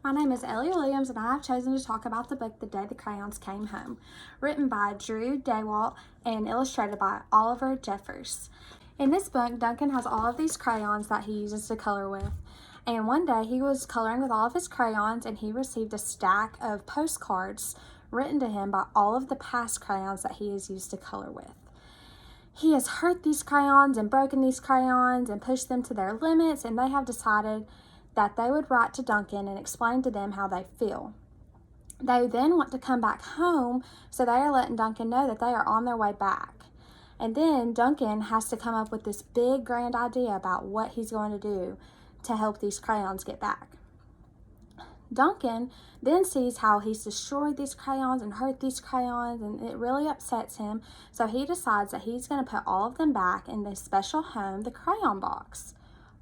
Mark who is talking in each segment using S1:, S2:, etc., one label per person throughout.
S1: My name is Ellie Williams, and I have chosen to talk about the book The Day the Crayons Came Home, written by Drew Daywalt and illustrated by Oliver Jeffers. In this book, Duncan has all of these crayons that he uses to color with. And one day he was coloring with all of his crayons, and he received a stack of postcards written to him by all of the past crayons that he has used to color with. He has hurt these crayons and broken these crayons and pushed them to their limits, and they have decided that they would write to Duncan and explain to them how they feel. They then want to come back home, so they are letting Duncan know that they are on their way back. And then Duncan has to come up with this big grand idea about what he's going to do to help these crayons get back. Duncan then sees how he's destroyed these crayons and hurt these crayons, and it really upsets him, so he decides that he's going to put all of them back in this special home, the crayon box.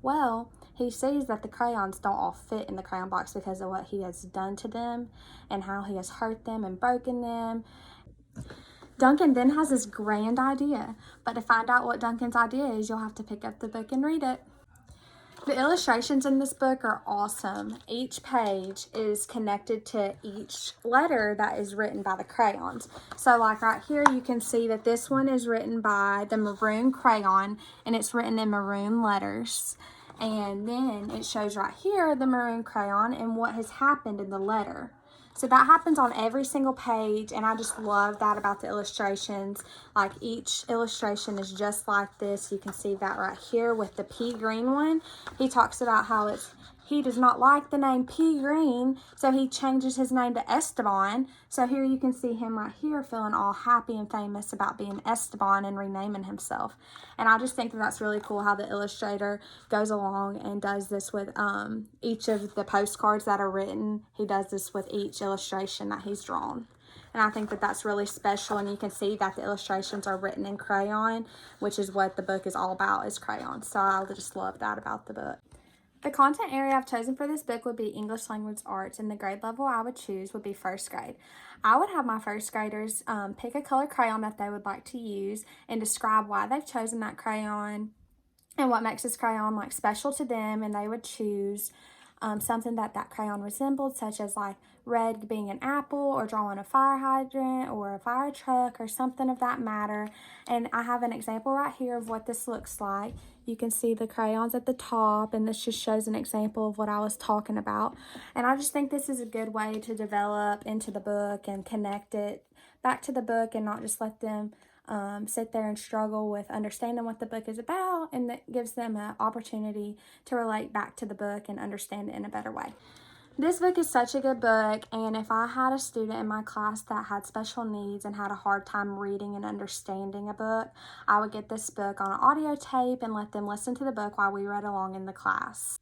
S1: Well, he sees that the crayons don't all fit in the crayon box because of what he has done to them and how he has hurt them and broken them. Duncan then has this grand idea, but to find out what Duncan's idea is, you'll have to pick up the book and read it. The illustrations in this book are awesome. Each page is connected to each letter that is written by the crayons. So like right here, you can see that this one is written by the maroon crayon, and it's written in maroon letters. And then it shows right here the maroon crayon and what has happened in the letter. So that happens on every single page, and I just love that about the illustrations. Like each illustration is just like this. You can see that right here with the pea green one. He talks about how he does not like the name Pea Green, so he changes his name to Esteban. So here you can see him right here feeling all happy and famous about being Esteban and renaming himself. And I just think that that's really cool how the illustrator goes along and does this with each of the postcards that are written. He does this with each illustration that he's drawn. And I think that that's really special, and you can see that the illustrations are written in crayon, which is what the book is all about, is crayons. So I just love that about the book. The content area I've chosen for this book would be English Language Arts, and the grade level I would choose would be first grade. I would have my first graders pick a color crayon that they would like to use and describe why they've chosen that crayon and what makes this crayon like special to them, and they would choose something that crayon resembled, such as like red being an apple, or drawing a fire hydrant or a fire truck or something of that matter. And I have an example right here of what this looks like. You can see the crayons at the top, and this just shows an example of what I was talking about. And I just think this is a good way to develop into the book and connect it back to the book, and not just let them sit there and struggle with understanding what the book is about, and that gives them an opportunity to relate back to the book and understand it in a better way. This book is such a good book, and if I had a student in my class that had special needs and had a hard time reading and understanding a book, I would get this book on an audio tape and let them listen to the book while we read along in the class.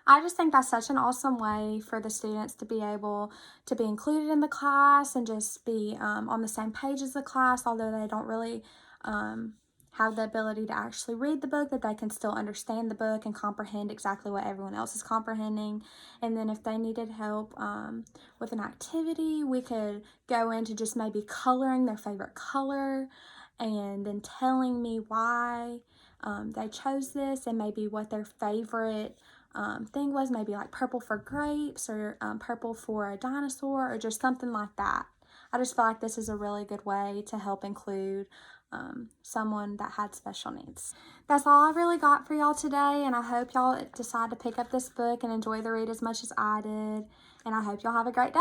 S1: I just think that's such an awesome way for the students to be able to be included in the class and just be on the same page as the class, although they don't really have the ability to actually read the book, that they can still understand the book and comprehend exactly what everyone else is comprehending. And then if they needed help with an activity, we could go into just maybe coloring their favorite color and then telling me why they chose this, and maybe what their favorite thing was, maybe like purple for grapes, or purple for a dinosaur, or just something like that. I just feel like this is a really good way to help include someone that had special needs. That's all I really got for y'all today, and I hope y'all decide to pick up this book and enjoy the read as much as I did, and I hope y'all have a great day.